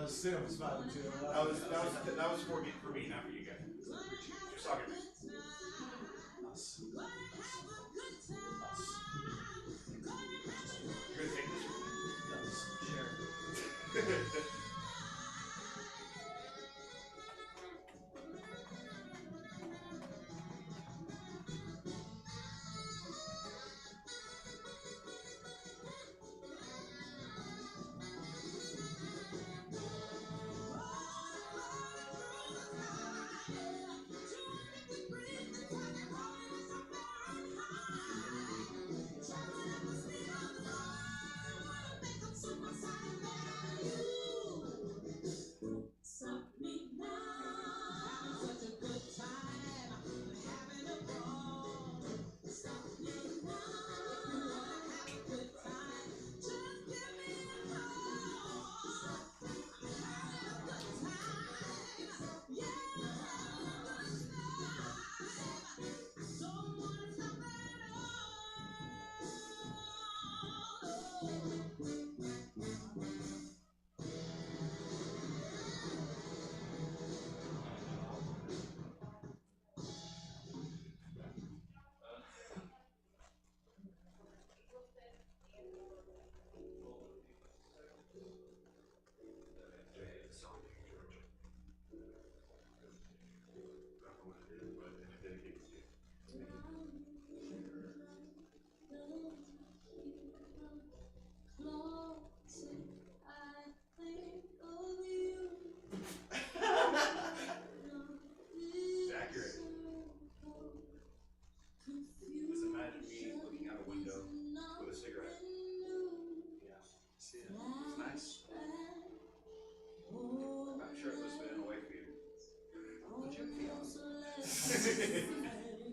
Sam was smiling too. That was for me, not for you guys. Just talking to me. Us. You're gonna take this? Share.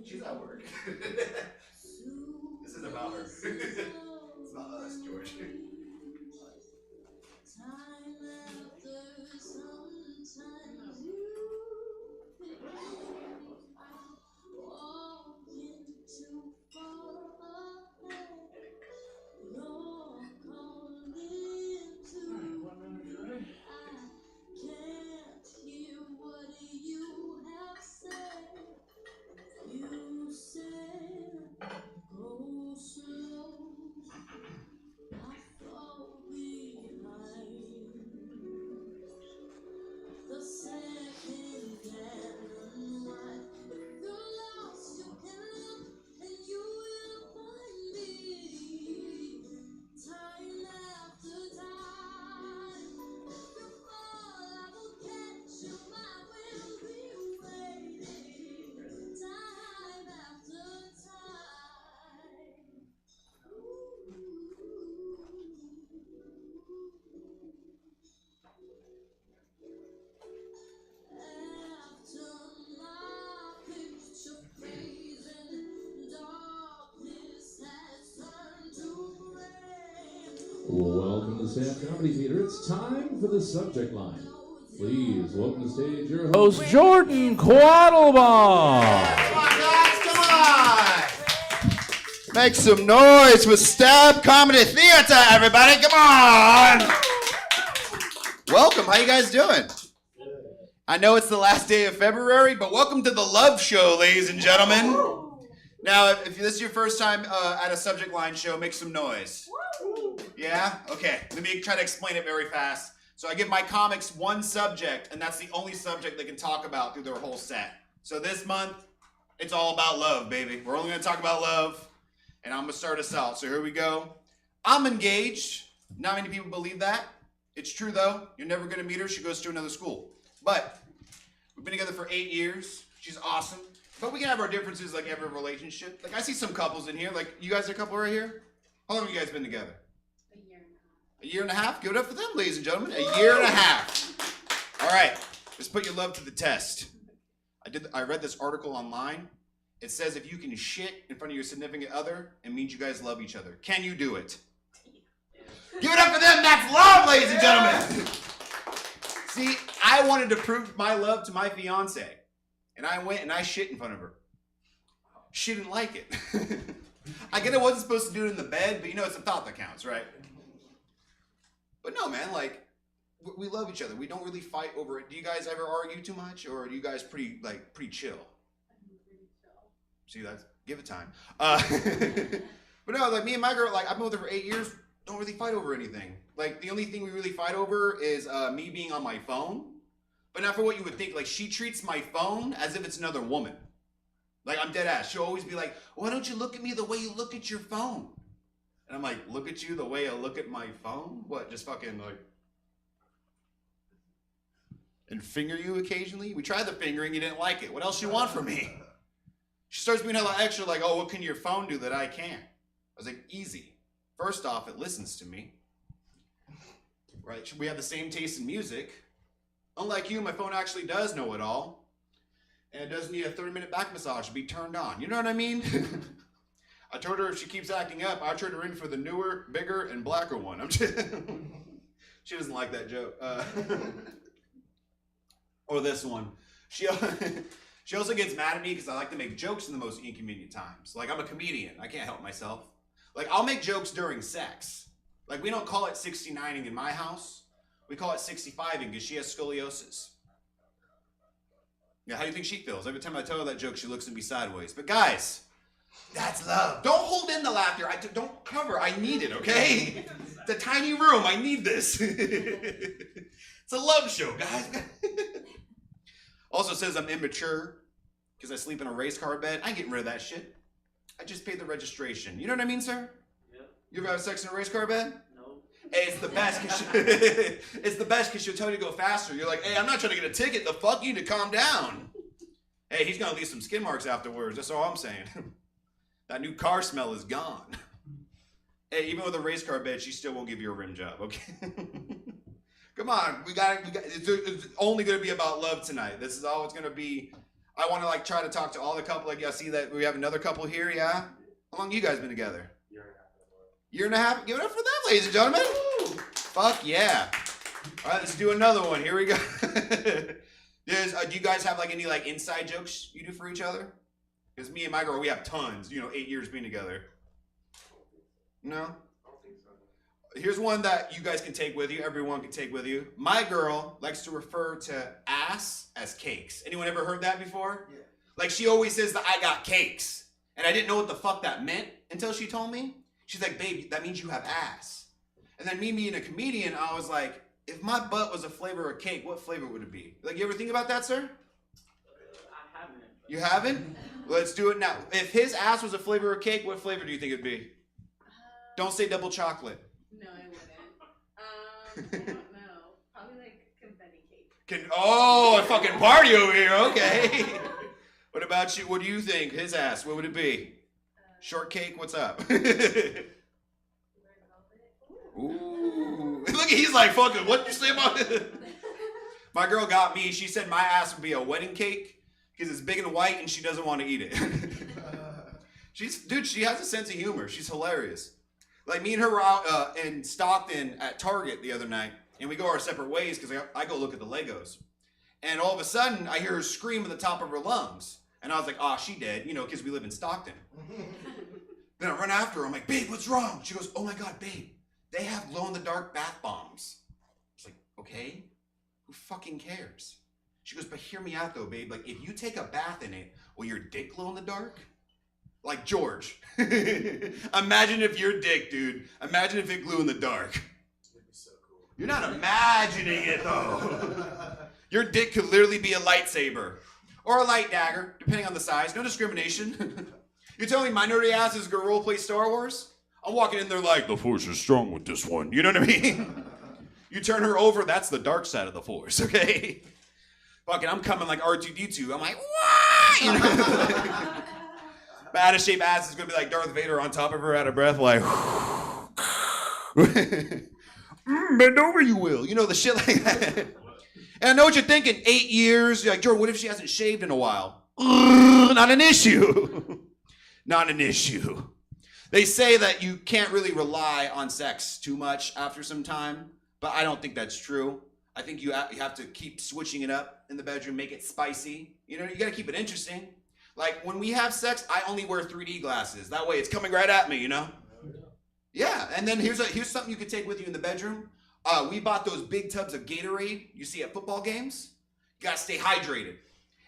She's at work. This is about her. It's about us, George. Welcome to Sam Comedy Theater. It's time for the subject line. Please welcome to stage your host, Jordan Quattlebaum. Come on, guys, come on! Make some noise with Stab Comedy Theater, everybody! Come on! Welcome. How you guys doing? I know it's the last day of February, but welcome to the Love Show, ladies and gentlemen. Now, if this is your first time at a subject line show, make some noise. Yeah? Okay. Let me try to explain it very fast. So I give my comics one subject, and that's the only subject they can talk about through their whole set. So this month, it's all about love, baby. We're only going to talk about love, and I'm going to start us out. So here we go. I'm engaged. Not many people believe that. It's true, though. You're never going to meet her. She goes to another school. But we've been together for 8 years. She's awesome. But we can have our differences like every relationship. Like, I see some couples in here. Like, you guys are a couple right here? How long have you guys been together? A year and a half? Give it up for them, ladies and gentlemen. A year and a half. All right. Let's put your love to the test. I read this article online. It says if you can shit in front of your significant other, it means you guys love each other. Can you do it? Give it up for them. That's love, ladies and gentlemen. See, I wanted to prove my love to my fiance. And I went and I shit in front of her. She didn't like it. I get I wasn't supposed to do it in the bed, but you know, it's a thought that counts, right? But no, man, like, we love each other. We don't really fight over it. Do you guys ever argue too much, or are you guys pretty chill? See, that's give it time. But no, like me and my girl, like I've been with her for 8 years. Don't really fight over anything. Like the only thing we really fight over is me being on my phone. But not for what you would think. Like she treats my phone as if it's another woman. Like I'm dead ass. She'll always be like, "Why don't you look at me the way you look at your phone?" And I'm like, "Look at you the way I look at my phone? What? Just fucking like." And finger you occasionally? We tried the fingering, you didn't like it. What else you want from me? She starts being hella extra like, "Oh, what can your phone do that I can't?" I was like, "Easy. First off, it listens to me. Right? We have the same taste in music. Unlike you, my phone actually does know it all. And it doesn't need a 30-minute back massage to be turned on. You know what I mean?" I told her if she keeps acting up, I'll turn her in for the newer, bigger, and blacker one. She doesn't like that joke. Or this one. She also gets mad at me because I like to make jokes in the most inconvenient times. Like, I'm a comedian. I can't help myself. Like, I'll make jokes during sex. Like, we don't call it 69ing in my house. We call it 65ing because she has scoliosis. Yeah, how do you think she feels? Every time I tell her that joke, she looks at me sideways. But guys, that's love. Don't hold in the laughter. Don't cover. I need it, okay? It's a tiny room. I need this. It's a love show, guys. Also says I'm immature because I sleep in a race car bed. I ain't getting rid of that shit. I just paid the registration. You know what I mean, sir? Yep. You ever have sex in a race car bed? No. Hey, it's the best because she'll tell you to go faster. You're like, "Hey, I'm not trying to get a ticket. The fuck, you need to calm down." Hey, he's gonna leave some skin marks afterwards. That's all I'm saying. That new car smell is gone. Hey, even with a race car bed, she still won't give you a rim job, okay? Come on, we got. It's only gonna be about love tonight. This is all it's gonna be. I want to like try to talk to all the couple. Like, I see that we have another couple here. Yeah, how long you guys been together? Year and a half. Give it up for them, ladies and gentlemen. Woo! Fuck yeah! All right, let's do another one. Here we go. Do you guys have like any like inside jokes you do for each other? Because me and my girl, we have tons. 8 years being together. No. Here's one that you guys can take with you. Everyone can take with you. My girl likes to refer to ass as cakes. Anyone ever heard that before? Yeah. Like she always says that I got cakes. And I didn't know what the fuck that meant until she told me. She's like, "Babe, that means you have ass." And then me being a comedian, I was like, if my butt was a flavor of cake, what flavor would it be? Like, you ever think about that, sir? I haven't. You haven't? Let's do it now. If his ass was a flavor of cake, what flavor do you think it'd be? Don't say double chocolate. No, I wouldn't. I don't know. Probably like confetti cake. A fucking party over here. Okay. What about you? What do you think? His ass, what would it be? Shortcake, what's up? Ooh. Look, he's like, "Fuck it, what did you say about it?" My girl got me. She said my ass would be a wedding cake because it's big and white and she doesn't want to eat it. She has a sense of humor. She's hilarious. Like, me and her were out in Stockton at Target the other night, and we go our separate ways because I go look at the Legos. And all of a sudden, I hear her scream at the top of her lungs. And I was like, "Oh, she dead," because we live in Stockton. Then I run after her. I'm like, "Babe, what's wrong?" She goes, "Oh my God, babe, they have glow-in-the-dark bath bombs." I was like, "Okay, who fucking cares?" She goes, "But hear me out though, babe. Like, if you take a bath in it, will your dick glow in the dark?" Like, George. Imagine if your dick, dude. Imagine if it glue in the dark. That'd be so cool. You're not imagining it though. Your dick could literally be a lightsaber. Or a light dagger, depending on the size. No discrimination. You're telling me my nerdy ass is gonna roleplay Star Wars? I'm walking in there like, "The Force is strong with this one." You know what I mean? You turn her over, that's the dark side of the Force, okay? Fucking, I'm coming like R2-D2. I'm like, "What?" My out-of-shape ass is gonna be like Darth Vader on top of her, out of breath, like, "Bend over, you will." The shit like that. And I know what you're thinking. 8 years. You're like, "Jordan, what if she hasn't shaved in a while?" Not an issue. Not an issue. They say that you can't really rely on sex too much after some time, but I don't think that's true. I think you have to keep switching it up in the bedroom, make it spicy. You gotta keep it interesting. Like, when we have sex, I only wear 3D glasses. That way it's coming right at me, Yeah, and then here's something you could take with you in the bedroom. We bought those big tubs of Gatorade you see at football games. You gotta stay hydrated.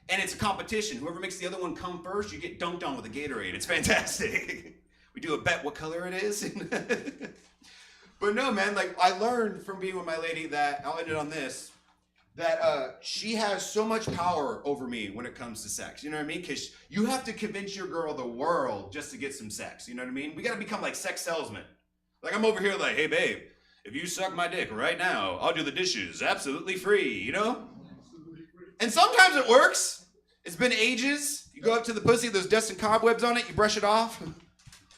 And it's a competition. Whoever makes the other one come first, you get dunked on with a Gatorade. It's fantastic. We do a bet what color it is. But no, man, like I learned from being with my lady that, I'll end it on this, that she has so much power over me when it comes to sex. You know what I mean? Because you have to convince your girl the world just to get some sex. You know what I mean? We got to become like sex salesmen. Like I'm over here like, hey, babe, if you suck my dick right now, I'll do the dishes absolutely free, you know? And sometimes it works. It's been ages. You go up to the pussy, there's dust and cobwebs on it, you brush it off.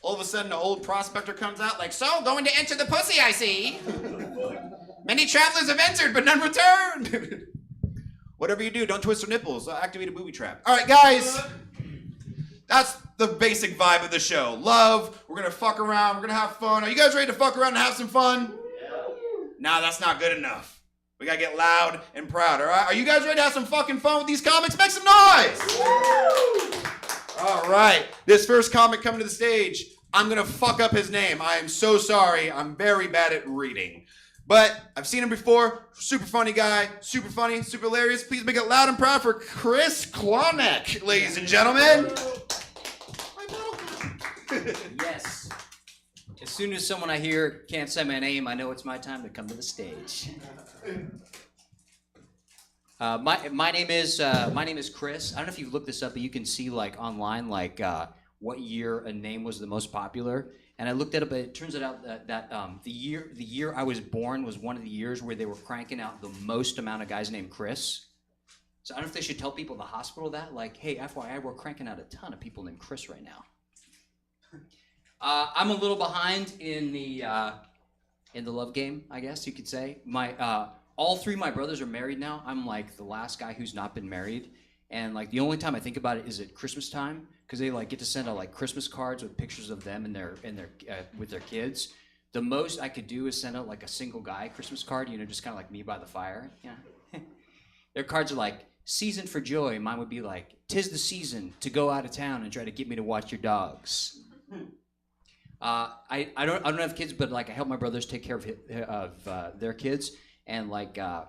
All of a sudden, an old prospector comes out like, so, going to enter the pussy, I see. Many travelers have entered, but none returned. Whatever you do, don't twist your nipples. Activate a booby trap. All right, guys. That's the basic vibe of the show. Love. We're going to fuck around. We're going to have fun. Are you guys ready to fuck around and have some fun? Yeah. Nah, that's not good enough. We got to get loud and proud, all right? Are you guys ready to have some fucking fun with these comics? Make some noise. All right. This first comic coming to the stage, I'm going to fuck up his name. I am so sorry. I'm very bad at reading. But I've seen him before. Super funny guy. Super funny. Super hilarious. Please make it loud and proud for Chris Klonek, ladies and gentlemen. Yes. As soon as someone I hear can't say my name, I know it's my time to come to the stage. My name is Chris. I don't know if you've looked this up, but you can see like online like what year a name was the most popular. And I looked it up, but it turns out that the year I was born was one of the years where they were cranking out the most amount of guys named Chris. So I don't know if they should tell people at the hospital that, like, hey, FYI, we're cranking out a ton of people named Chris right now. I'm a little behind in the love game, I guess you could say. All three of my brothers are married now. I'm like the last guy who's not been married, and like the only time I think about it is at Christmas time, because they like get to send out like Christmas cards with pictures of them and their with their kids. The most I could do is send out like a single guy Christmas card, you know, just kind of like me by the fire. Yeah. Their cards are like season for joy. Mine would be like 'tis the season to go out of town and try to get me to watch your dogs. I don't have kids, but like I help my brothers take care of their kids, and like I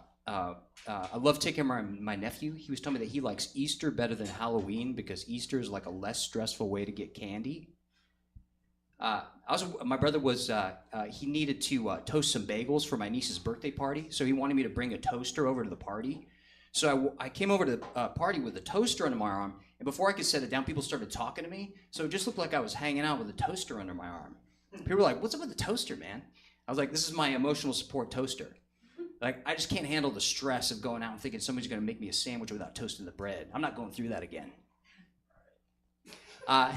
love taking care of my nephew. He was telling me that he likes Easter better than Halloween because Easter is like a less stressful way to get candy. My brother was he needed to toast some bagels for my niece's birthday party, so he wanted me to bring a toaster over to the party. So I came over to the party with a toaster under my arm, and before I could set it down, people started talking to me. So it just looked like I was hanging out with a toaster under my arm. People were like, "What's up with the toaster, man?" I was like, "This is my emotional support toaster. Like, I just can't handle the stress of going out and thinking somebody's going to make me a sandwich without toasting the bread. I'm not going through that again." God,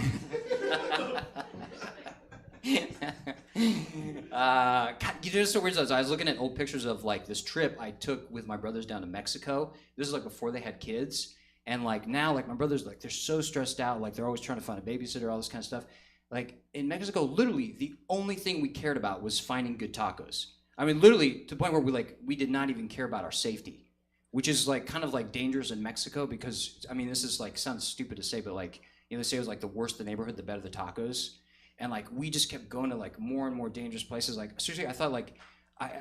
you know, so weird. I was looking at old pictures of like this trip I took with my brothers down to Mexico. This is like before they had kids, and like now, like my brothers, like they're so stressed out. Like they're always trying to find a babysitter, all this kind of stuff. Like in Mexico, literally the only thing we cared about was finding good tacos. I mean, literally to the point where we did not even care about our safety, which is like kind of like dangerous in Mexico because I mean this is like sounds stupid to say, but like you know they say it was like the worse the neighborhood, the better the tacos. And like we just kept going to like more and more dangerous places. Like seriously, I thought like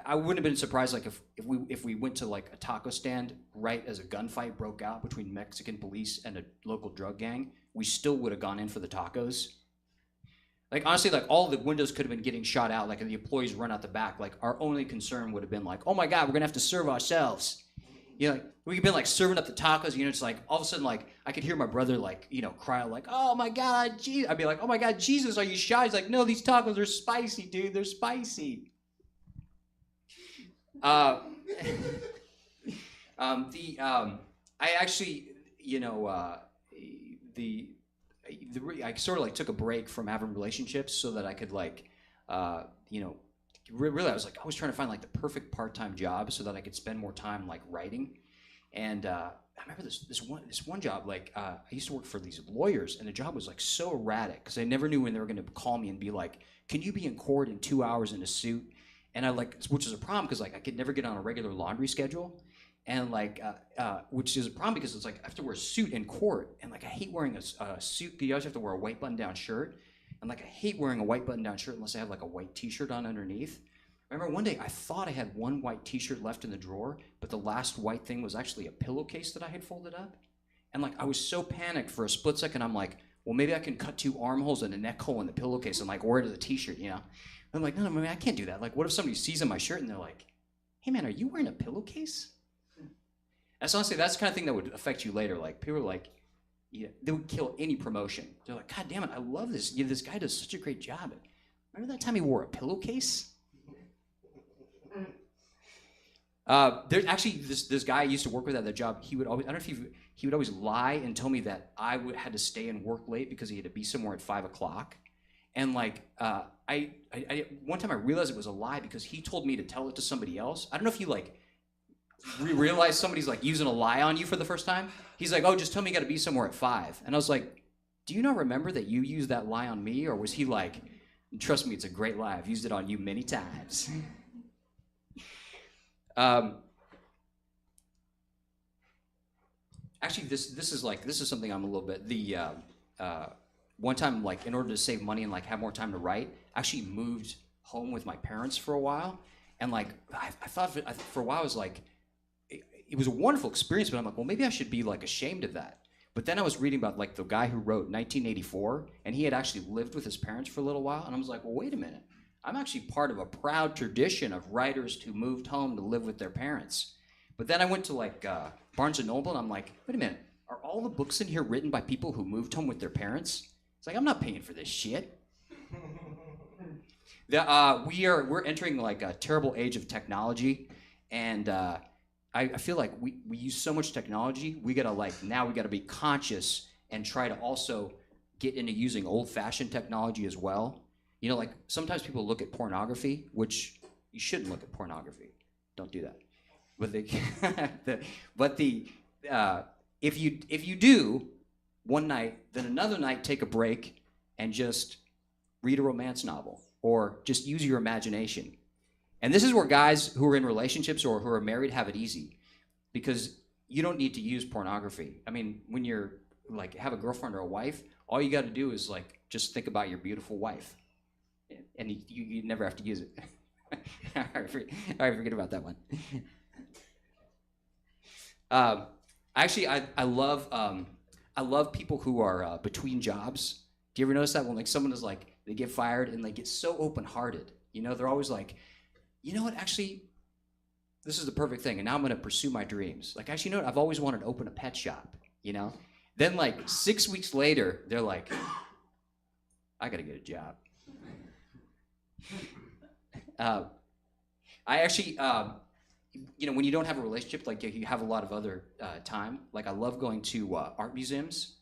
I wouldn't have been surprised like if we went to like a taco stand right as a gunfight broke out between Mexican police and a local drug gang, we still would have gone in for the tacos. Like honestly, like all the windows could have been getting shot out, like and the employees run out the back. Like our only concern would have been like, oh my God, we're gonna have to serve ourselves. You know, like we could have been like serving up the tacos, you know, it's like all of a sudden like I could hear my brother like, you know, cry like, oh my God, I'd be like, oh my God, Jesus, are you shy? He's like, no, these tacos are spicy, dude, they're spicy. I actually, you know, I sort of like took a break from having relationships so that I could like, you know, really I was trying to find like the perfect part-time job so that I could spend more time like writing. And I remember this one job, like I used to work for these lawyers, and the job was like so erratic because I never knew when they were going to call me and be like, can you be in court in 2 hours in a suit? And I like, which is a problem because like I could never get on a regular laundry schedule. And like, which is a problem because it's like I have to wear a suit in court, and like I hate wearing a suit because you always have to wear a white button-down shirt, and like I hate wearing a white button-down shirt unless I have like a white T-shirt on underneath. remember one day I thought I had one white t-shirt left in the drawer, but the last white thing was actually a pillowcase that I had folded up. And like I was so panicked for a split second, I'm like, well, maybe I can cut 2 armholes and a neck hole in the pillowcase and like wear it as a t-shirt, you know? And I'm like, no, I can't do that. Like, what if somebody sees on my shirt and they're like, hey man, are you wearing a pillowcase? That's honestly, that's the kind of thing that would affect you later. Like people are like, yeah, they would kill any promotion. They're like, God damn it, I love this. Yeah, this guy does such a great job. Remember that time he wore a pillowcase? There's actually this guy I used to work with at that job. He would always, I don't know if he would always lie and tell me that I had to stay and work late because he had to be somewhere at 5 o'clock. And like, I one time I realized it was a lie because he told me to tell it to somebody else. I don't know if you like realize somebody's like using a lie on you for the first time. He's like, oh, just tell me you got to be somewhere at 5. And I was like, do you not remember that you used that lie on me? Or was he like, trust me, it's a great lie. I've used it on you many times. Actually, this is something I'm a little bit, one time, like, in order to save money and like have more time to write, I actually moved home with my parents for a while. And like, I thought for a while, I was like, it was a wonderful experience, but I'm like, well, maybe I should be like ashamed of that. But then I was reading about like the guy who wrote 1984, and he had actually lived with his parents for a little while. And I was like, well, wait a minute. I'm actually part of a proud tradition of writers who moved home to live with their parents. But then I went to like Barnes & Noble, and I'm like, wait a minute. Are all the books in here written by people who moved home with their parents? It's like, I'm not paying for this shit. We're entering like a terrible age of technology, and I feel like we use so much technology. We gotta be conscious and try to also get into using old-fashioned technology as well. You know, like sometimes people look at pornography, which you shouldn't look at pornography. Don't do that. But if you do one night, then another night take a break and just read a romance novel or just use your imagination. And this is where guys who are in relationships or who are married have it easy, because you don't need to use pornography. I mean, when you're like have a girlfriend or a wife, all you got to do is like just think about your beautiful wife, and you never have to use it. All right, forget about that one. Actually, I love people who are between jobs. Do you ever notice that when like someone is like they get fired and they get so open-hearted? You know, they're always like, you know what? Actually, this is the perfect thing, and now I'm going to pursue my dreams. Like, actually, you know what? I've always wanted to open a pet shop. You know, then like 6 weeks later, they're like, I got to get a job. I actually, you know, when you don't have a relationship, like you have a lot of other time. Like I love going to art museums.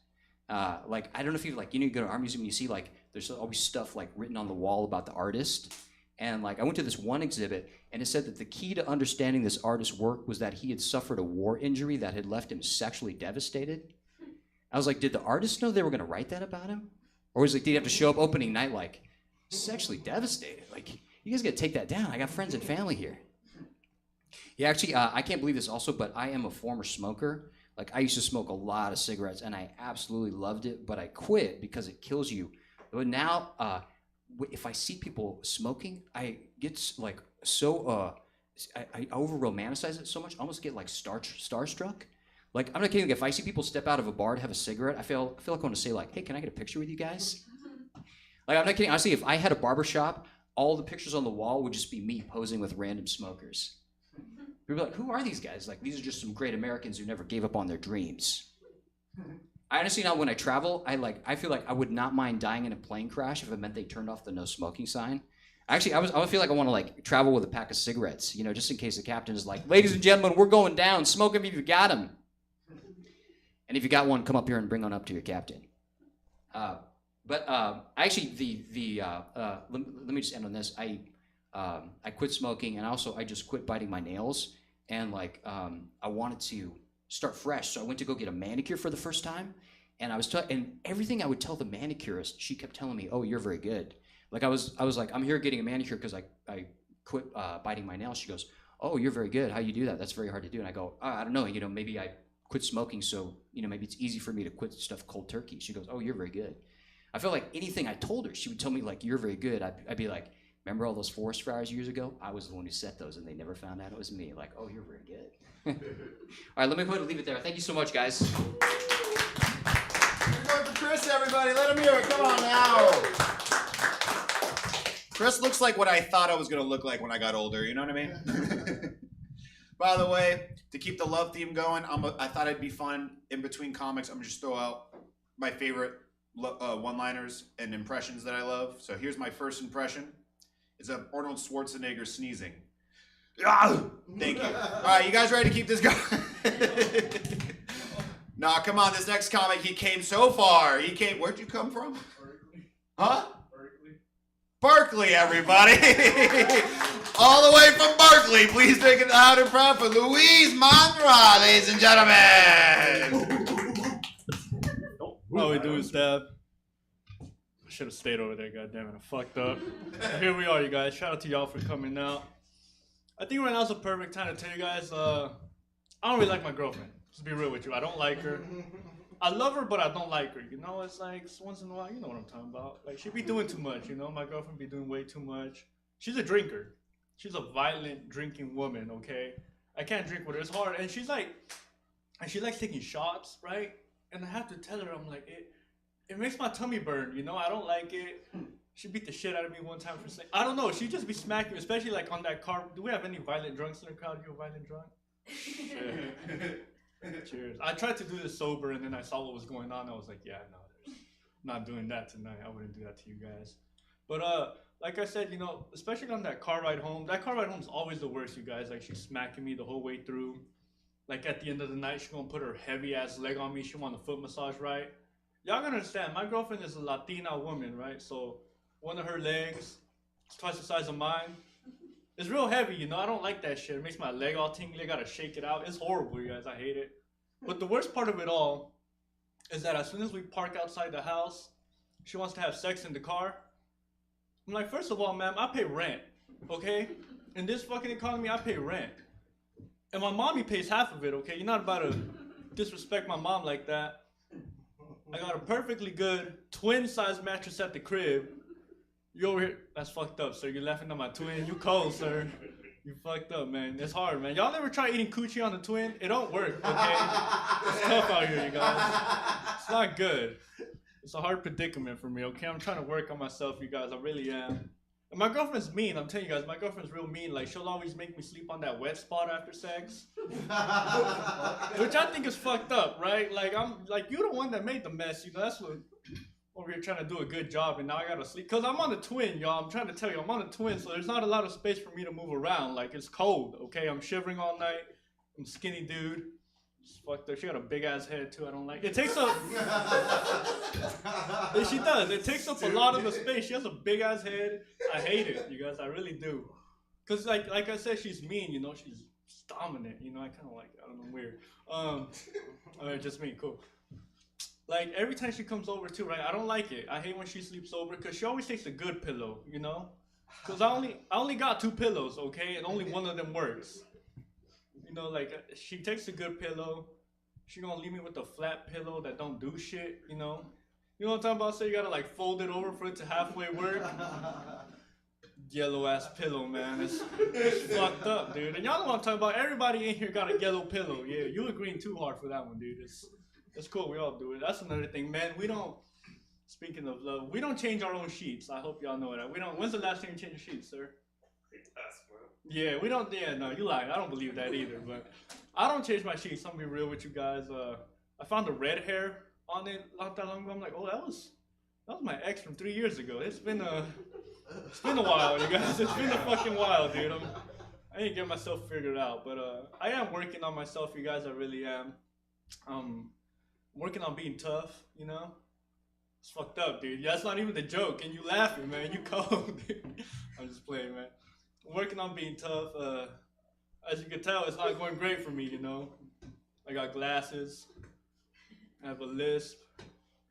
Like I don't know if you like, you know, you go to an art museum and you see like there's always stuff like written on the wall about the artist. And like I went to this one exhibit and it said that the key to understanding this artist's work was that he had suffered a war injury that had left him sexually devastated. I was like, did the artist know they were going to write that about him? Or was it, did he have to show up opening night like sexually devastated? Like, you guys got to take that down. I got friends and family here. Yeah, actually, I can't believe this also, but I am a former smoker. Like, I used to smoke a lot of cigarettes, and I absolutely loved it, but I quit because it kills you. But now, if I see people smoking, I get, like, so, I over-romanticize it so much, I almost get, like, starstruck. Like, I'm not kidding. If I see people step out of a bar to have a cigarette, I feel like I want to say, like, hey, can I get a picture with you guys? Like, I'm not kidding. Honestly, if I had a barbershop, all the pictures on the wall would just be me posing with random smokers. People are like, who are these guys? Like, these are just some great Americans who never gave up on their dreams. I honestly now, when I travel, I feel like I would not mind dying in a plane crash if it meant they turned off the no smoking sign. Actually, I feel like I want to like travel with a pack of cigarettes, you know, just in case the captain is like, ladies and gentlemen, we're going down. Smoke them if you got them. And if you got one, come up here and bring one up to your captain. Actually, let me just end on this. I quit smoking, and also I just quit biting my nails, and like I wanted to start fresh, so I went to go get a manicure for the first time, and and everything I would tell the manicurist, she kept telling me, "Oh, you're very good." Like I was like, "I'm here getting a manicure because I quit biting my nails." She goes, "Oh, you're very good. How do you do that? That's very hard to do." And I go, "I don't know. You know, maybe I quit smoking, so you know, maybe it's easy for me to quit stuff cold turkey." She goes, "Oh, you're very good." I felt like anything I told her, she would tell me like, "You're very good." I'd be like, Remember all those forest fires years ago? I was the one who set those, and they never found out it was me. Like, oh, you're very good. All right, let me go ahead and leave it there. Thank you so much, guys. We're going for Chris, everybody. Let him hear it. Come on now. Chris looks like what I thought I was going to look like when I got older. You know what I mean? By the way, to keep the love theme going, I thought it'd be fun in between comics. I'm going to just throw out my favorite one-liners and impressions that I love. So here's my first impression. It's of Arnold Schwarzenegger sneezing. Ah! Thank you. All right, you guys ready to keep this going? Nah, come on. This next comic, he came so far. He came. Where'd you come from? Berkeley. Huh? Berkeley. Berkeley, everybody. All the way from Berkeley. Please take it out and proud for Louise Monra, ladies and gentlemen. How we doing, Stab? I should have stayed over there, goddammit. I fucked up. But here we are, you guys. Shout out to y'all for coming out. I think right now is the perfect time to tell you guys, I don't really like my girlfriend. Just be real with you. I don't like her. I love her, but I don't like her. You know, it's like once in a while, you know what I'm talking about. Like, she be doing too much, you know? My girlfriend be doing way too much. She's a drinker. She's a violent drinking woman, okay? I can't drink with her. It's hard. And she likes taking shots, right? And I have to tell her, I'm like, it makes my tummy burn, you know? I don't like it. She beat the shit out of me one time for saying, I don't know, she just be smacking me, especially like on that car. Do we have any violent drunks in the crowd? You a violent drunk? Cheers. I tried to do this sober and then I saw what was going on. I was like, yeah, no, I'm not doing that tonight. I wouldn't do that to you guys. But like I said, you know, especially on that car ride home is always the worst, you guys. Like, she's smacking me the whole way through. Like, at the end of the night, she's gonna put her heavy ass leg on me. She want a foot massage, right? Y'all gotta understand, my girlfriend is a Latina woman, right? So one of her legs is twice the size of mine. It's real heavy, you know? I don't like that shit. It makes my leg all tingly. I gotta shake it out. It's horrible, you guys. I hate it. But the worst part of it all is that as soon as we park outside the house, she wants to have sex in the car. I'm like, first of all, ma'am, I pay rent, okay? In this fucking economy, I pay rent. And my mommy pays half of it, okay? You're not about to disrespect my mom like that. I got a perfectly good twin-size mattress at the crib. You over here, that's fucked up, sir. You're laughing at my twin. You cold, sir. You fucked up, man. It's hard, man. Y'all ever try eating coochie on the twin? It don't work, okay? It's tough out here, you guys. It's not good. It's a hard predicament for me, okay? I'm trying to work on myself, you guys. I really am. And my girlfriend's mean. I'm telling you guys, my girlfriend's real mean. Like, she'll always make me sleep on that wet spot after sex. Which I think is fucked up, right? Like, you're the one that made the mess, you know? That's what over here trying to do a good job, and now I gotta sleep. Because I'm on the twin, y'all. I'm trying to tell you, I'm on the twin, so there's not a lot of space for me to move around. Like, it's cold, okay? I'm shivering all night. I'm a skinny dude. It's fucked up. She got a big-ass head, too. I don't like it. It takes up... She does. It takes up a lot of the space. She has a big-ass head. I hate it, you guys. I really do. Because, like I said, she's mean, you know? She's dominant, you know? I kind of like it. I don't know, weird. Alright, just me. Cool. Like, every time she comes over, too, right? I don't like it. I hate when she sleeps over because she always takes a good pillow, you know? Because I only got 2 pillows, okay? And only one of them works. You know, like, she takes a good pillow. She gonna leave me with a flat pillow that don't do shit, you know? You know what I'm talking about? So you gotta, like, fold it over for it to halfway work. Yellow-ass pillow, man. It's fucked up, dude. And y'all know what I'm talking about. Everybody in here got a yellow pillow. Yeah, you agreeing too hard for that one, dude. It's cool. We all do it. That's another thing, man. We don't... Speaking of love, we don't change our own sheets. I hope y'all know that. We don't... When's the last time you changed your sheets, sir? Yeah, we don't... Yeah, no, you lied. I don't believe that either, but... I don't change my sheets. I'm gonna be real with you guys. I found a red hair on it not that long ago. I'm like, oh, that was my ex from 3 years ago. It's been a while, you guys. It's been a fucking while, dude. I ain't get myself figured out, but I am working on myself, you guys. I really am. I'm working on being tough, you know? It's fucked up, dude. Yeah, that's not even the joke. And you laughing, man. You cold, dude. I'm just playing, man. I'm working on being tough. As you can tell, it's not going great for me, you know? I got glasses. I have a lisp.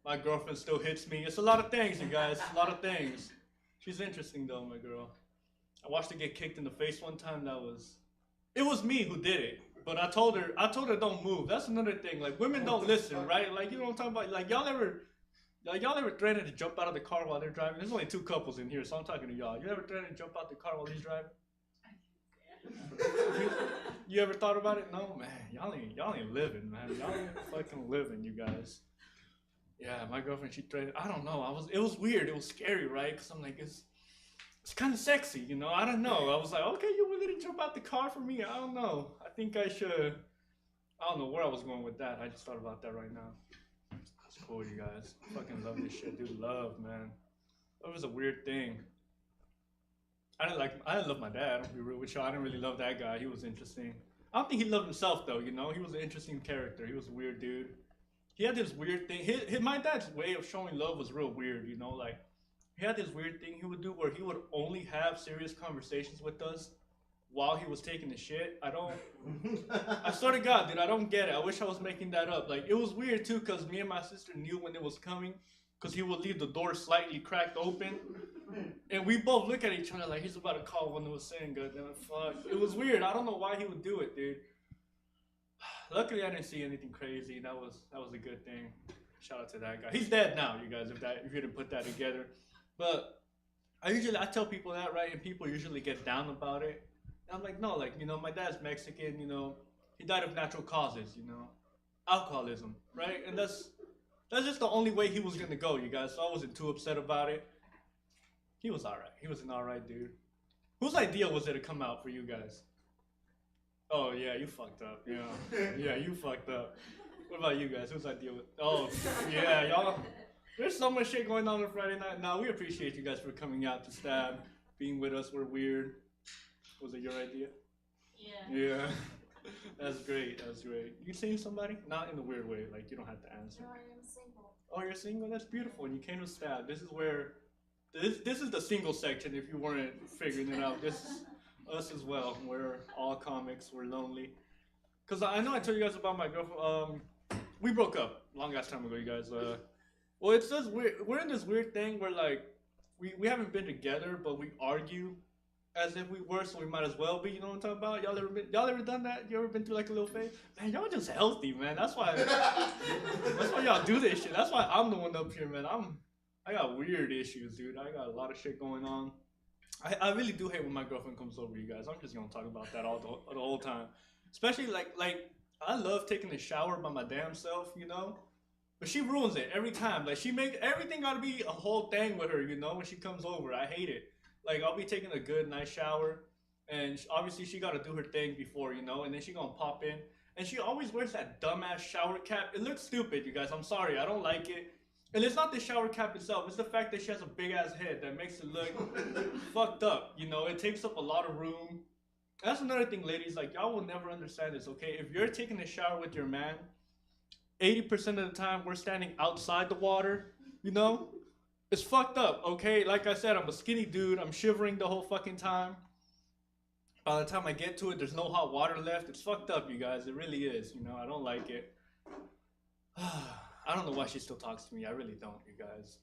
My girlfriend still hits me. It's a lot of things, you guys. A lot of things. She's interesting, though, my girl. I watched her get kicked in the face one time. It was me who did it. But I told her don't move. That's another thing. Like, women don't listen, right? Like, you know what I'm talking about? Like, y'all Like, y'all ever threatened to jump out of the car while they're driving? There's only 2 couples in here, so I'm talking to y'all. You ever threatened to jump out the car while he's driving? You ever thought about it? No, man. Y'all ain't living, man. Y'all ain't fucking living, you guys. Yeah, my girlfriend, she threatened. I don't know. It was weird. It was scary, right? Because I'm like, it's kind of sexy, you know? I don't know. I was like, okay, you willing to jump out the car for me? I don't know. I think I should. I don't know where I was going with that. I just thought about that right now. That's cool, you guys. I fucking love this shit, dude. Love, man. Love is a weird thing. I didn't love my dad. I'll be real with you. I didn't really love that guy. He was interesting. I don't think he loved himself though. You know, he was an interesting character. He was a weird dude. He had this weird thing. My dad's way of showing love was real weird. You know, like he had this weird thing he would do where he would only have serious conversations with us while he was taking the shit. I swear to God, dude, I don't get it. I wish I was making that up. Like, it was weird too, because me and my sister knew when it was coming, because he would leave the door slightly cracked open. And we both look at each other like he's about to call when it was saying good. Fuck. It was weird. I don't know why he would do it, dude. Luckily, I didn't see anything crazy. That was a good thing. Shout out to that guy. He's dead now, you guys, if you didn't put that together. But I tell people that, right? And people usually get down about it. I'm like, no, like, you know, my dad's Mexican, you know, he died of natural causes, you know, alcoholism, right? And that's just the only way he was gonna go, you guys, so I wasn't too upset about it. He was alright. He was an alright dude. Whose idea was it to come out for you guys? Oh, yeah, you fucked up, yeah. Yeah, you fucked up. What about you guys? Whose idea was Oh, yeah, y'all, there's so much shit going on Friday night. No, we appreciate you guys for coming out to Stab, being with us, we're weird. Was it your idea? Yeah. Yeah. That's great. That's great. You seeing somebody? Not in a weird way. Like, you don't have to answer. No, I am single. Oh, you're single? That's beautiful. And you came to Stab. This is where... This is the single section, if you weren't figuring it out. This is us as well. We're all comics. We're lonely. Because I know I told you guys about my girlfriend. We broke up long ass time ago, you guys. Well, it's just we're in this weird thing where, like, we haven't been together, but we argue as if we were, so we might as well be. You know what I'm talking about? Y'all ever done that? You ever been through like a little phase? Man, y'all just healthy, man. That's why y'all do this shit. That's why I'm the one up here, man. I got weird issues, dude. I got a lot of shit going on. I really do hate when my girlfriend comes over, you guys. I'm just gonna talk about that all the whole time. Especially like I love taking a shower by my damn self, you know. But she ruins it every time. Like, she makes everything gotta be a whole thing with her, you know, when she comes over. I hate it. Like, I'll be taking a good, nice shower, and obviously she gotta do her thing before, you know, and then she gonna pop in. And she always wears that dumbass shower cap. It looks stupid, you guys. I'm sorry. I don't like it. And it's not the shower cap itself. It's the fact that she has a big-ass head that makes it look fucked up, you know. It takes up a lot of room. That's another thing, ladies. Like, y'all will never understand this, okay? If you're taking a shower with your man, 80% of the time, we're standing outside the water, you know? It's fucked up, okay? Like I said, I'm a skinny dude. I'm shivering the whole fucking time. By the time I get to it, there's no hot water left. It's fucked up, you guys. It really is, you know? I don't like it. I don't know why she still talks to me. I really don't, you guys.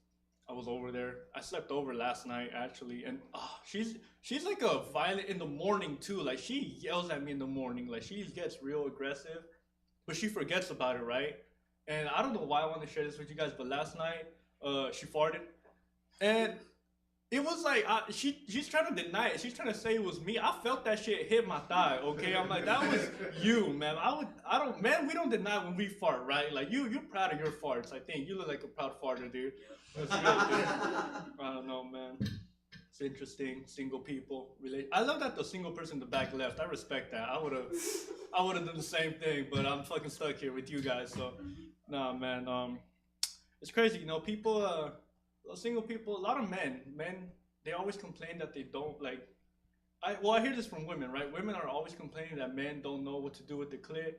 I was over there. I slept over last night, actually. And she's like a violent in the morning, too. Like, she yells at me in the morning. Like, she gets real aggressive. But she forgets about it, right? And I don't know why I want to share this with you guys, but last night, she farted. And it was like, she's trying to deny it. She's trying to say it was me. I felt that shit hit my thigh, okay? I'm like, that was you, man. Man, we don't deny when we fart, right? Like, you're proud of your farts, I think. You look like a proud farter, dude. That's good, dude. I don't know, man. It's interesting. Single people relate. I love that the single person in the back left. I respect that. I would have done the same thing, but I'm fucking stuck here with you guys. So, nah, man. It's crazy, you know. People, single people. A lot of men, they always complain that they don't like. I hear this from women, right? Women are always complaining that men don't know what to do with the clit.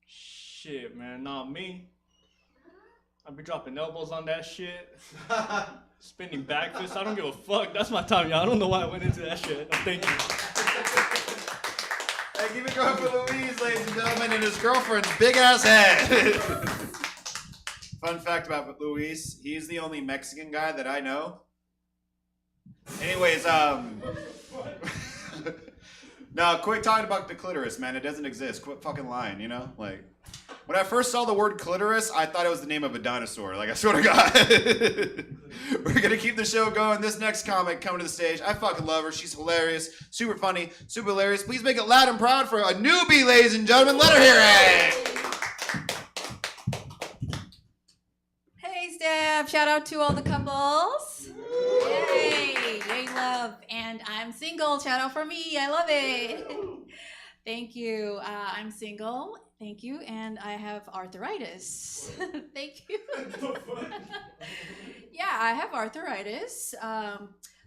Shit, man. Nah, me. I be dropping elbows on that shit. Spinning back fists. I don't give a fuck. That's my time, y'all. I don't know why I went into that shit. Thank you. Hey, keep it going for Luis, ladies and gentlemen, and his girlfriend's big-ass head. Fun fact about Luis, he's the only Mexican guy that I know. Anyways, No, quit talking about the clitoris, man. It doesn't exist. Quit fucking lying, you know? Like, when I first saw the word clitoris, I thought it was the name of a dinosaur. Like, I swear to God. We're gonna keep the show going. This next comic coming to the stage, I fucking love her. She's hilarious, super funny, super hilarious. Please make it loud and proud for a newbie, ladies and gentlemen. Let her hear it. Hey, Steph. Shout out to all the couples. Yay. Yay, love. And I'm single. Shout out for me. I love it. Thank you. I'm single. Thank you. And I have arthritis. Thank you. Yeah, I have arthritis.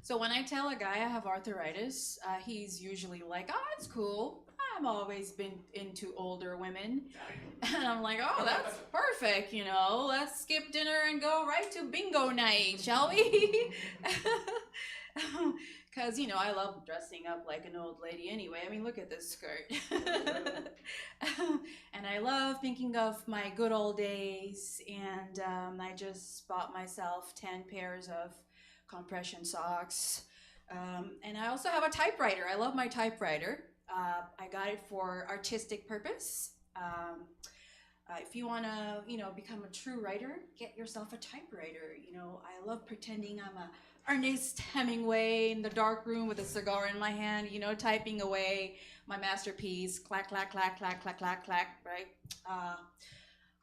So when I tell a guy I have arthritis, he's usually like, oh, it's cool. I've always been into older women. And I'm like, oh, that's perfect, you know. Let's skip dinner and go right to bingo night, shall we? Because, you know, I love dressing up like an old lady anyway. I mean, look at this skirt. And I love thinking of my good old days. And I just bought myself 10 pairs of compression socks. And I also have a typewriter. I love my typewriter. I got it for artistic purpose. If you want to, you know, become a true writer, get yourself a typewriter. You know, I love pretending I'm a Ernest Hemingway in the dark room with a cigar in my hand, you know, typing away my masterpiece. Clack, clack, clack, clack, clack, clack, clack, right?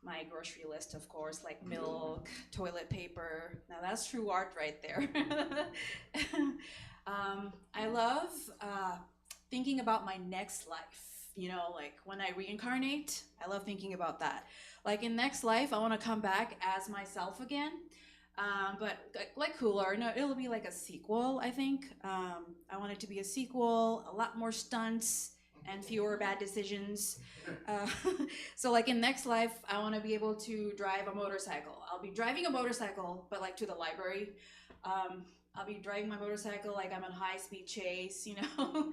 My grocery list, of course, like milk, toilet paper. Now that's true art right there. I love thinking about my next life. You know, like when I reincarnate, I love thinking about that. Like in next life, I want to come back as myself again. But like cooler. No, it'll be like a sequel, I think. I want it to be a sequel, a lot more stunts and fewer bad decisions. So like in next life, I want to be able to drive a motorcycle. I'll be driving a motorcycle, but like to the library. I'll be driving my motorcycle like I'm on high-speed chase, you know.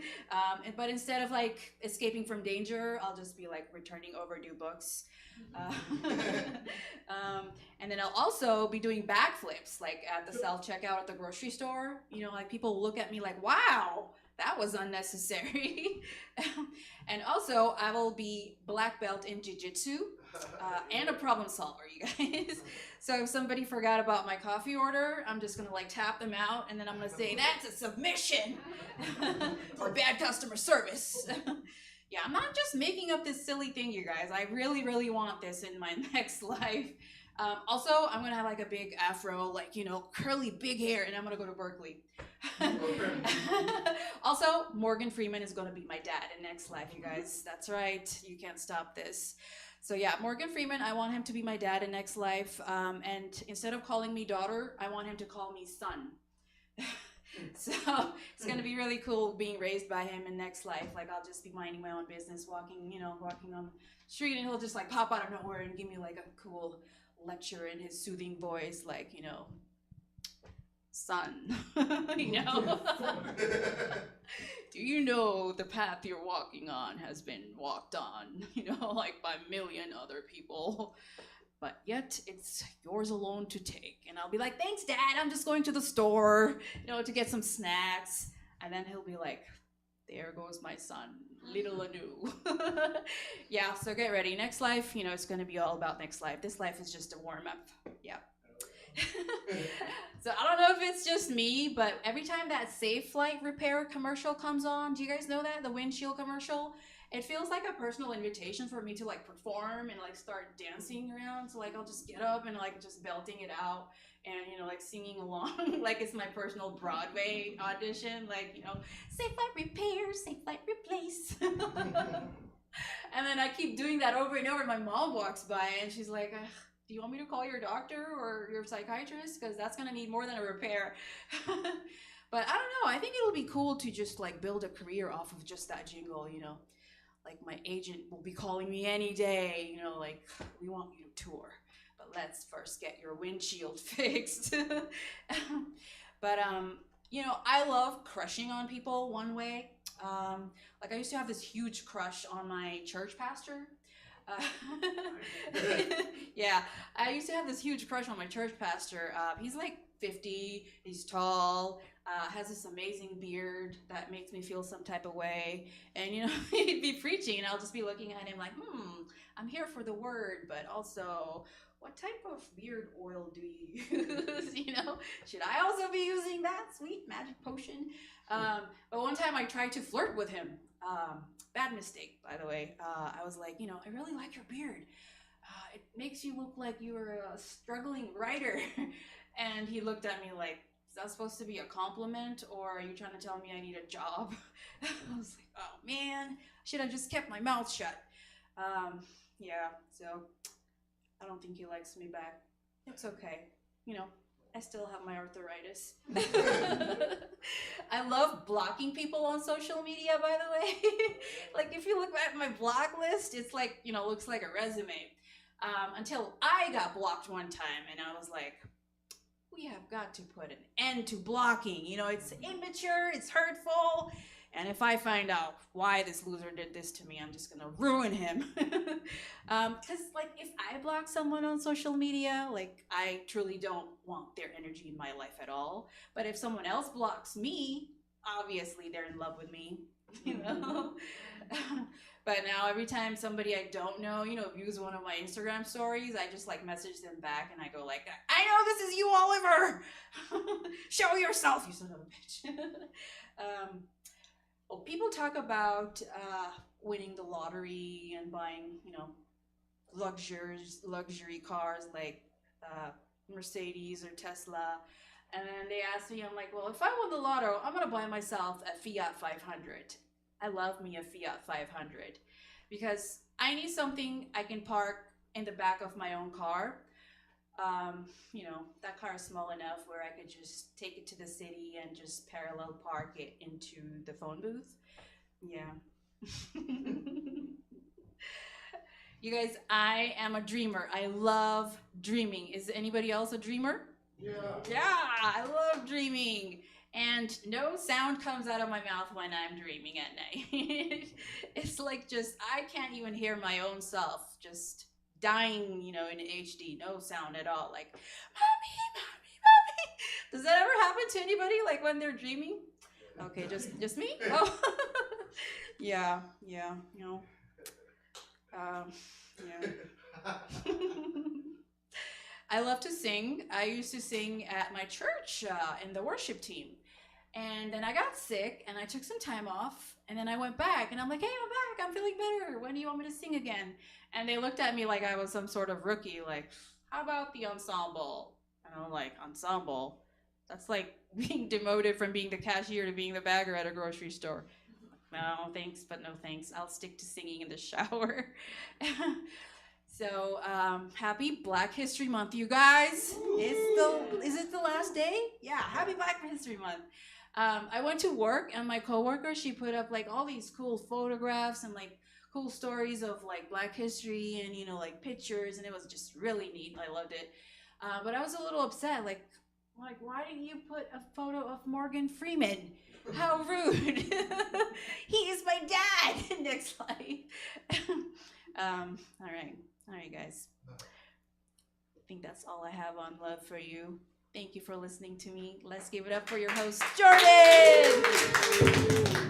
But instead of like escaping from danger, I'll just be like returning overdue books. And then I'll also be doing backflips like at the self-checkout at the grocery store. You know, like people look at me like, wow, that was unnecessary. And also I will be black belt in jiu-jitsu and a problem solver, you guys. So if somebody forgot about my coffee order, I'm just gonna like tap them out and then I'm gonna say, that's a submission or bad customer service. Yeah, I'm not just making up this silly thing, you guys. I really, really want this in my next life. Also, I'm gonna have like a big afro, like, you know, curly big hair, and I'm gonna go to Berkeley. Also, Morgan Freeman is gonna be my dad in next life, you guys. That's right, you can't stop this. So yeah, Morgan Freeman, I want him to be my dad in next life. And instead of calling me daughter, I want him to call me son. So it's gonna be really cool being raised by him in next life. Like I'll just be minding my own business, walking on the street, and he'll just like pop out of nowhere and give me like a cool lecture in his soothing voice, like, you know, son, you know. Do you know the path you're walking on has been walked on, you know, like by a million other people, but yet it's yours alone to take. And I'll be like, thanks, Dad, I'm just going to the store, you know, to get some snacks. And then he'll be like, there goes my son, little anew. Yeah, so get ready. Next life, you know, it's going to be all about next life. This life is just a warm-up. Yeah. So I don't know if it's just me, but every time that Safe Flight Repair commercial comes on, do you guys know that? The windshield commercial? It feels like a personal invitation for me to like perform and like start dancing around. So like I'll just get up and like just belting it out and, you know, like singing along like it's my personal Broadway audition, like, you know, Safe Flight Repair, Safe Flight Replace. And then I keep doing that over and over. My mom walks by and she's like, do you want me to call your doctor or your psychiatrist? Because that's going to need more than a repair. But I don't know. I think it'll be cool to just like build a career off of just that jingle, you know. Like my agent will be calling me any day, you know, like, we want you to tour, but let's first get your windshield fixed. But, you know, I love crushing on people one way. Like I used to have this huge crush on my church pastor. Yeah, I used to have this huge crush on my church pastor. He's like 50. He's tall. Has this amazing beard that makes me feel some type of way. And, you know, he'd be preaching, and I'll just be looking at him like, I'm here for the word, but also, what type of beard oil do you use? You know, should I also be using that sweet magic potion? But one time I tried to flirt with him. Bad mistake, by the way. I was like, you know, I really like your beard. It makes you look like you're a struggling writer. And he looked at me like, is that supposed to be a compliment, or are you trying to tell me I need a job? I was like, oh man, should have just kept my mouth shut. Yeah, so I don't think he likes me back. It's okay. You know, I still have my arthritis. I love blocking people on social media, by the way. Like, if you look at my block list, it's like, you know, looks like a resume. Until I got blocked one time, and I was like, we have got to put an end to blocking. You know, it's immature, it's hurtful, and if I find out why this loser did this to me, I'm just gonna ruin him. Because, like, if I block someone on social media, like, I truly don't want their energy in my life at all. But if someone else blocks me, obviously they're in love with me, you know? But now every time somebody I don't know, you know, views one of my Instagram stories, I just like message them back and I go like, I know this is you, Oliver. Show yourself, you son of a bitch. Well, people talk about winning the lottery and buying, you know, luxury cars like Mercedes or Tesla. And then they ask me, I'm like, well, if I won the lotto, I'm gonna buy myself a Fiat 500. I love me a Fiat 500 because I need something I can park in the back of my own car. You know, that car is small enough where I could just take it to the city and just parallel park it into the phone booth. Yeah. You guys, I am a dreamer. I love dreaming. Is anybody else a dreamer? Yeah. Yeah, I love dreaming. And no sound comes out of my mouth when I'm dreaming at night. It's like just, I can't even hear my own self just dying, you know, in HD. No sound at all. Like, mommy, mommy, mommy. Does that ever happen to anybody, like when they're dreaming? Okay, just me? Oh, yeah, you know. Yeah. I love to sing. I used to sing at my church in the worship team. And then I got sick and I took some time off and then I went back and I'm like, hey, I'm back. I'm feeling better. When do you want me to sing again? And they looked at me like I was some sort of rookie, like, how about the ensemble? And I'm like, ensemble? That's like being demoted from being the cashier to being the bagger at a grocery store. No, thanks, but no thanks. I'll stick to singing in the shower. So, happy Black History Month, you guys. Is it the last day? Yeah, happy Black History Month. I went to work and my coworker, she put up like all these cool photographs and like cool stories of like Black history and, you know, like pictures, and it was just really neat. I loved it. But I was a little upset, like, why didn't you put a photo of Morgan Freeman? How rude. He is my dad. Next slide. All right, guys. I think that's all I have on love for you. Thank you for listening to me. Let's give it up for your host, Jordan.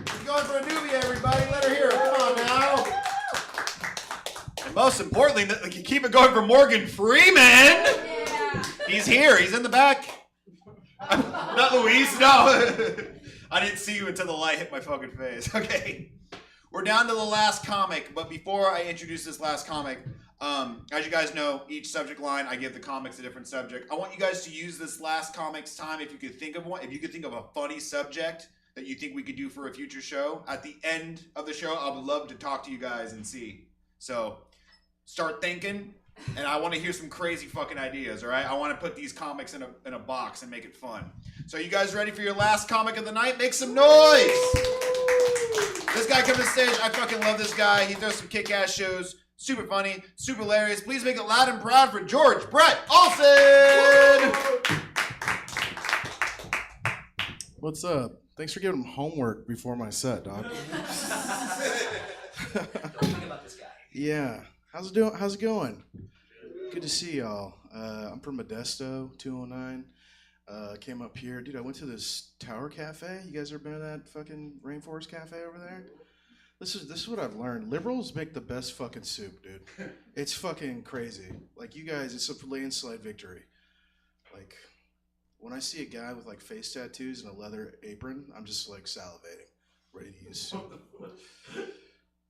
She's going for a newbie, everybody. Let her hear it. Come on now. And most importantly, you keep it going for Morgan Freeman. Yeah. He's here. He's in the back. Not Luis. No. I didn't see you until the light hit my fucking face. Okay. We're down to the last comic, but before I introduce this last comic, as you guys know, each subject line, I give the comics a different subject. I want you guys to use this last comic's time if you could think of one. If you could think of a funny subject that you think we could do for a future show. At the end of the show, I would love to talk to you guys and see. So start thinking, and I want to hear some crazy fucking ideas, all right? I want to put these comics in a box and make it fun. So you guys ready for your last comic of the night? Make some noise! This guy comes to the stage. I fucking love this guy. He throws some kick-ass shows. Super funny, super hilarious. Please make it loud and proud for George Brett Olson! What's up? Thanks for giving him homework before my set, dog. Don't think about this guy. Yeah. How's it going? Good to see y'all. I'm from Modesto, 209. Came up here. Dude, I went to this Tower Cafe. You guys ever been to that fucking Rainforest Cafe over there? This is what I've learned. Liberals make the best fucking soup, dude. It's fucking crazy. Like, you guys, it's a landslide victory. Like, when I see a guy with, like, face tattoos and a leather apron, I'm just, like, salivating, ready to use soup.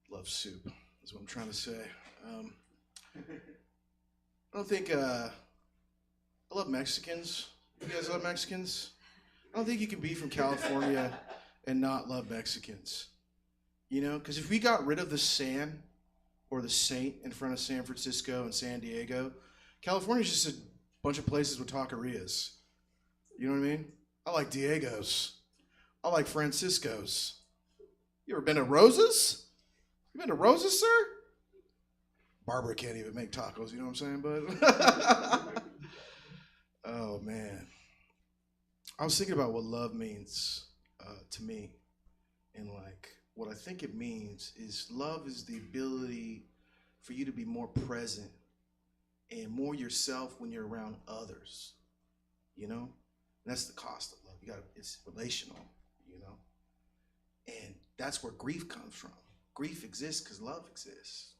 Love soup, is what I'm trying to say. I don't think, I love Mexicans. You guys love Mexicans? I don't think you can be from California and not love Mexicans. You know, because if we got rid of the San or the Saint in front of San Francisco and San Diego, California's just a bunch of places with taquerias. You know what I mean? I like Diego's. I like Francisco's. You ever been to Rosa's? You been to Rosa's, sir? Barbara can't even make tacos, you know what I'm saying, bud? Oh, man. I was thinking about what love means to me. And, like, what I think it means is love is the ability for you to be more present and more yourself when you're around others, you know? And that's the cost of love. It's relational, you know? And that's where grief comes from. Grief exists because love exists.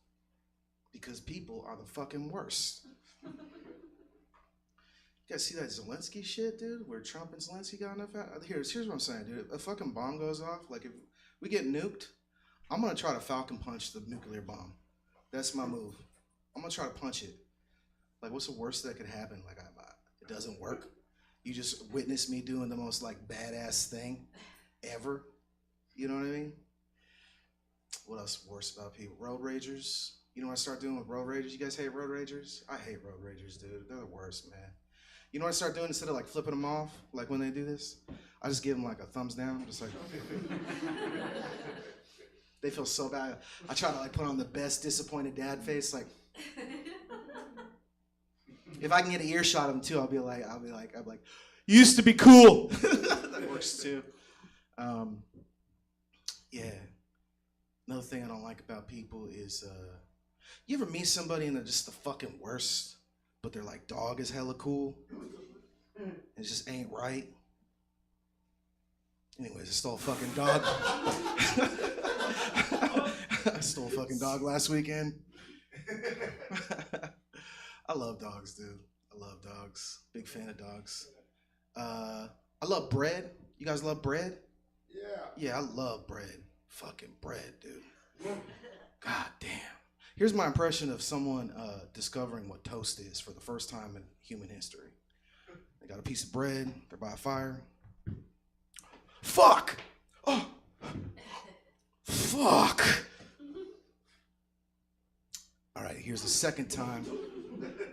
Because people are the fucking worst. You guys see that Zelensky shit, dude? Where Trump and Zelensky got enough out? Here's what I'm saying, dude. If a fucking bomb goes off, like if we get nuked, I'm gonna try to falcon punch the nuclear bomb. That's my move. I'm gonna try to punch it. Like, what's the worst that could happen? Like, it doesn't work. You just witness me doing the most, like, badass thing ever. You know what I mean? What else is worse about people? Road ragers. You know what I start doing with road ragers? You guys hate road ragers? I hate road ragers, dude. They're the worst, man. You know what I start doing instead of, like, flipping them off? Like, when they do this? I just give them, like, a thumbs down. I'm just like... They feel so bad. I try to, like, put on the best disappointed dad face, like... If I can get an earshot of them too, I'll be like, used to be cool. That works too. Yeah. Another thing I don't like about people is, you ever meet somebody and they're just the fucking worst, but their like dog is hella cool? It just ain't right. Anyways, I stole a fucking dog. I stole a fucking dog last weekend. I love dogs, dude. I love dogs. Big fan of dogs. I love bread. You guys love bread? Yeah. Yeah, I love bread. Fucking bread, dude. God damn. Here's my impression of someone discovering what toast is for the first time in human history. They got a piece of bread. They're by a fire. Fuck! Oh! Fuck! All right, here's the second time.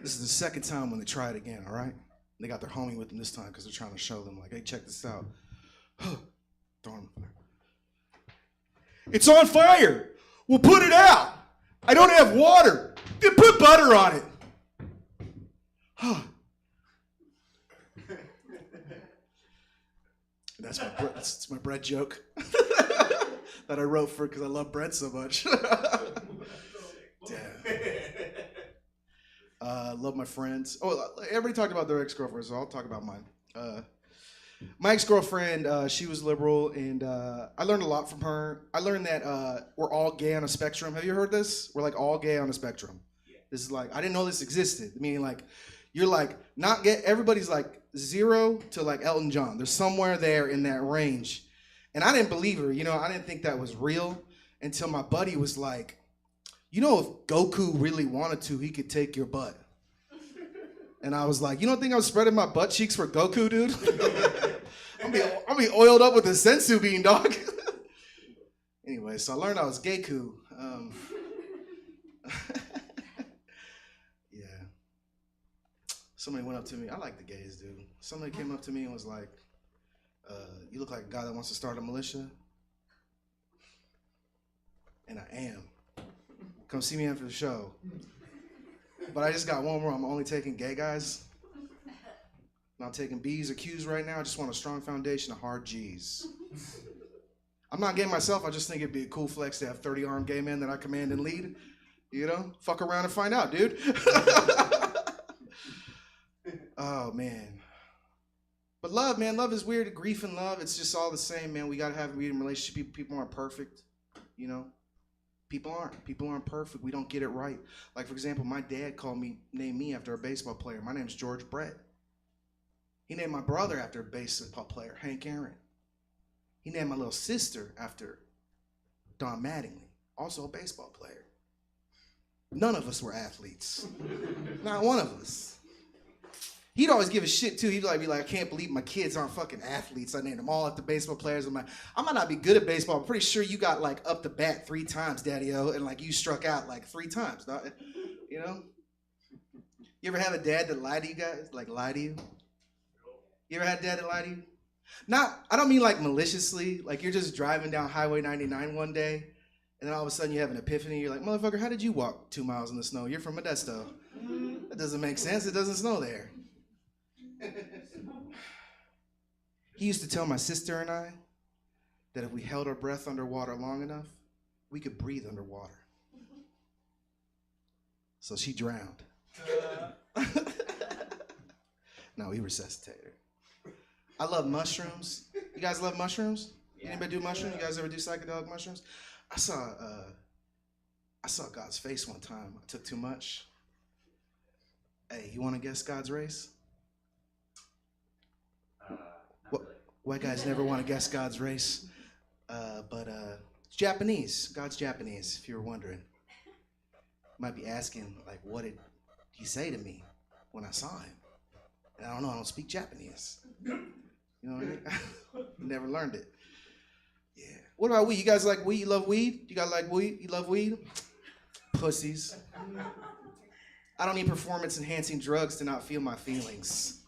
This is the second time when they try it again, all right? They got their homie with them this time because they're trying to show them, like, hey, check this out. Throw on fire. It's on fire! Well, put it out! I don't have water! Then put butter on it! That's my bread joke that I wrote for because I love bread so much. Damn. Love my friends. Oh, everybody talked about their ex-girlfriends, so I'll talk about mine. My ex-girlfriend, she was liberal, and I learned a lot from her. I learned that we're all gay on a spectrum. Have you heard this? We're like all gay on a spectrum. Yeah. This is like, I didn't know this existed. Meaning like, you're like not gay. Everybody's like 0 to like Elton John. There's somewhere there in that range. And I didn't believe her. You know, I didn't think that was real until my buddy was like, you know, if Goku really wanted to, he could take your butt. And I was like, you don't think I'm spreading my butt cheeks for Goku, dude? I'll be oiled up with a sensu bean, dog. Anyway, so I learned I was gay-ku. Yeah. Somebody went up to me. I like the gays, dude. Somebody came up to me and was like, you look like a guy that wants to start a militia. And I am. Come see me after the show. But I just got one more. I'm only taking gay guys. Not taking B's or Q's right now. I just want a strong foundation of hard G's. I'm not gay myself. I just think it'd be a cool flex to have 30 armed gay men that I command and lead. You know? Fuck around and find out, dude. Oh, man. But love, man, love is weird. Grief and love, it's just all the same, man. We gotta have a reading relationship. People aren't perfect, you know. People aren't perfect. We don't get it right. Like, for example, my dad named me after a baseball player. My name's George Brett. He named my brother after a baseball player, Hank Aaron. He named my little sister after Don Mattingly, also a baseball player. None of us were athletes. Not one of us. He'd always give a shit too. He'd be like, I can't believe my kids aren't fucking athletes. I named them all after baseball players. I'm like, I might not be good at baseball. I'm pretty sure you got like up the bat 3 times, Daddy-O, and like you struck out like 3 times. You know? You ever have a dad that lied to you guys? Like lie to you? You ever had a dad that lied to you? I don't mean like maliciously. Like you're just driving down Highway 99 one day, and then all of a sudden you have an epiphany. You're like, motherfucker, how did you walk 2 miles in the snow? You're from Modesto. That doesn't make sense. It doesn't snow there. He used to tell my sister and I that if we held our breath underwater long enough, we could breathe underwater. So she drowned. No, we resuscitated her. I love mushrooms. You guys love mushrooms? Yeah. Anybody do mushrooms? You guys ever do psychedelic mushrooms? I saw God's face one time. I took too much. Hey, you want to guess God's race? White guys never want to guess God's race, but it's Japanese. God's Japanese, if you were wondering. You might be asking, like, what did he say to me when I saw him? And I don't know, I don't speak Japanese. You know what I mean? Never learned it. Yeah. What about weed? You guys like weed? You love weed? You guys like weed? You love weed? Pussies. I don't need performance-enhancing drugs to not feel my feelings.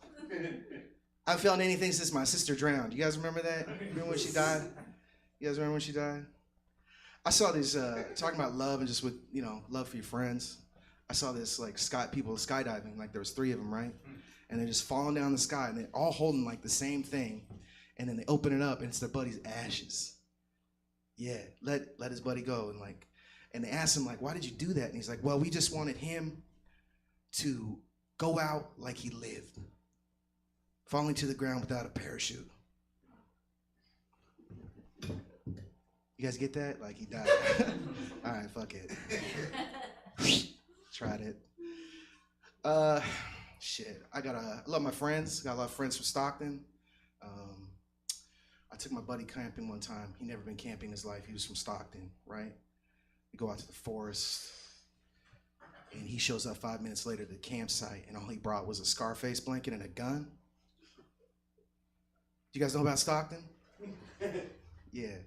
I haven't felt anything since my sister drowned. You guys remember that? Remember when she died? You guys remember when she died? I saw these, talking about love and just with, you know, love for your friends. I saw this, like, people skydiving. Like, there was 3 of them, right? And they're just falling down the sky, and they're all holding, like, the same thing. And then they open it up, and it's their buddy's ashes. Yeah, let his buddy go. And they asked him, like, why did you do that? And he's like, well, we just wanted him to go out like he lived. Falling to the ground without a parachute. You guys get that? Like he died. All right, fuck it. Tried it. Shit. I love my friends. Got a lot of friends from Stockton. I took my buddy camping one time. He never been camping in his life. He was from Stockton, right? We go out to the forest, and he shows up 5 minutes later to the campsite, and all he brought was a Scarface blanket and a gun. Do you guys know about Stockton? Yeah.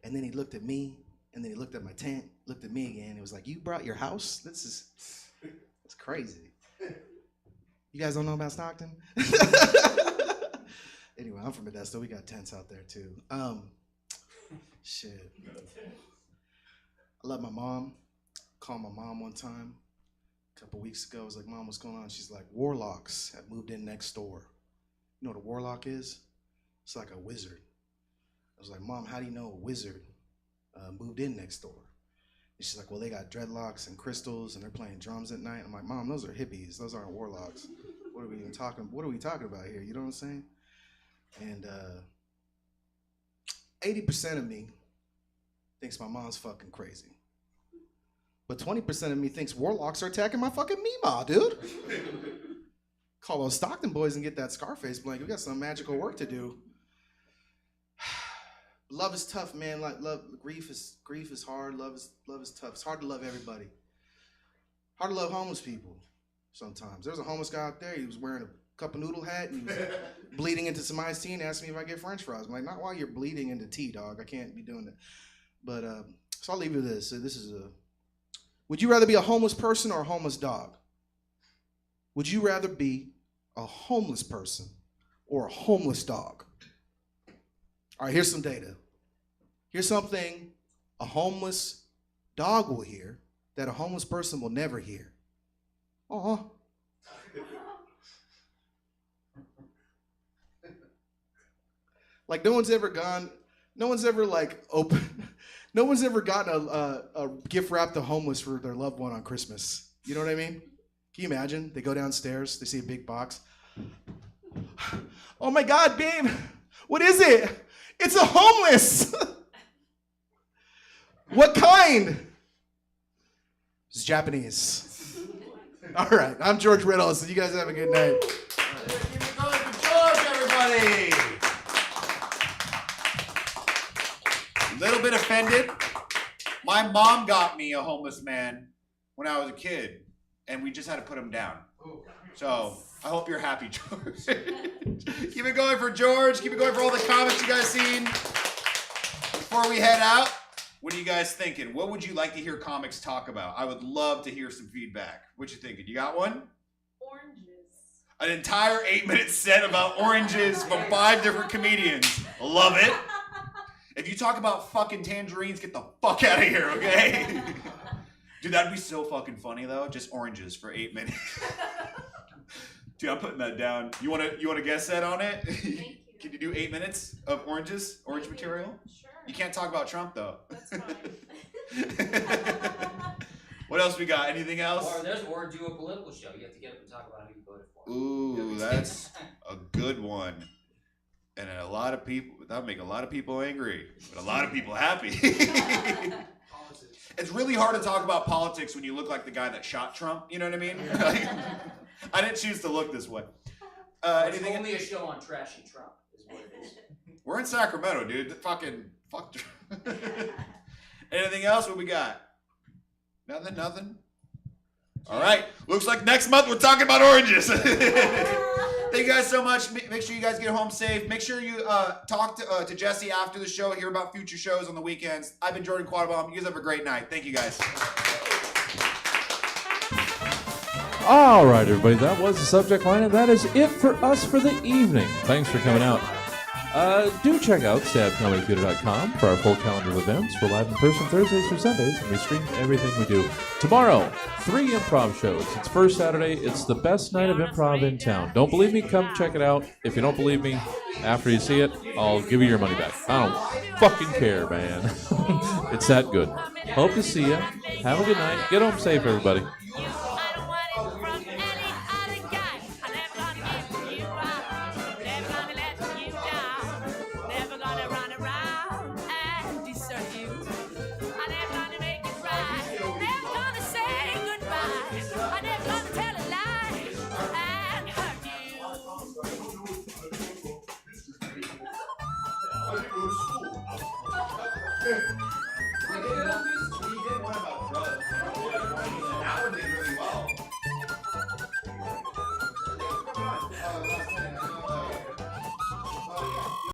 And then he looked at me, and then he looked at my tent, looked at me again. It was like, you brought your house? That's crazy. You guys don't know about Stockton? Anyway, I'm from Modesto. We got tents out there too. Shit. I love my mom. Called my mom one time a couple weeks ago. I was like, Mom, what's going on? She's like, warlocks have moved in next door. You know what a warlock is? It's like a wizard. I was like, Mom, how do you know a wizard moved in next door? And she's like, well, they got dreadlocks and crystals and they're playing drums at night. I'm like, Mom, those are hippies. Those aren't warlocks. What are we talking about here? You know what I'm saying? And 80% of me thinks my mom's fucking crazy. But 20% of me thinks warlocks are attacking my fucking Meemaw, dude. Call those Stockton boys and get that Scarface blanket. We got some magical work to do. Love is tough, man. Like grief is hard. Love is tough. It's hard to love everybody. Hard to love homeless people sometimes. There was a homeless guy out there. He was wearing a cup of noodle hat and he was bleeding into some iced tea and asked me if I get French fries. I'm like, not while you're bleeding into tea, dog. I can't be doing that. But so I'll leave you with this. So this is would you rather be a homeless person or a homeless dog? Would you rather be a homeless person or a homeless dog? All right, here's some data. Here's something a homeless dog will hear that a homeless person will never hear. Aw. Like no one's ever gotten a gift wrapped to homeless for their loved one on Christmas. You know what I mean? Can you imagine? They go downstairs, they see a big box. Oh my God, babe. What is it? It's a homeless. What kind? It's Japanese. All right, I'm George Riddles. You guys have a good night. Keep it going for George, everybody. Little bit offended. My mom got me a homeless man when I was a kid, and we just had to put him down. So I hope you're happy, George. Keep it going for George. Keep it going for all the comments you guys seen. Before we head out, what are you guys thinking? What would you like to hear comics talk about? I would love to hear some feedback. What you thinking? You got one? Oranges. An entire 8-minute set about oranges from 5 different comedians. Love it. If you talk about fucking tangerines, get the fuck out of here, okay? Dude, that'd be so fucking funny though. Just oranges for 8 minutes. Dude, I'm putting that down. You wanna guess that on it? Thank you. Can you do 8 minutes of orange material? Sure. You can't talk about Trump though. That's fine. What else we got? Anything else? Or do a political show. You have to get up and talk about who you voted for. Ooh, that's a good one. And a lot of people, that would make a lot of people angry, but a lot of people happy. It's really hard to talk about politics when you look like the guy that shot Trump. You know what I mean? I didn't choose to look this way. Anything? Only a show on trashing Trump is what it is. We're in Sacramento, dude. Fuck Trump. Anything else? What we got? Nothing? All right. Looks like next month we're talking about oranges. Thank you guys so much. Make sure you guys get home safe. Make sure you talk to Jesse after the show, hear about future shows on the weekends. I've been Jordan Quattlebaum. You guys have a great night. Thank you guys. All right, everybody, that was the subject line, and that is it for us for the evening. Thanks for coming out. Do check out stabcomedytheater.com for our full calendar of events. We're live in person Thursdays through Sundays, and we stream everything we do. Tomorrow, 3 improv shows. It's first Saturday. It's the best night of improv in town. Don't believe me? Come check it out. If you don't believe me, after you see it, I'll give you your money back. I don't fucking care, man. It's that good. Hope to see you. Have a good night. Get home safe, everybody. Good.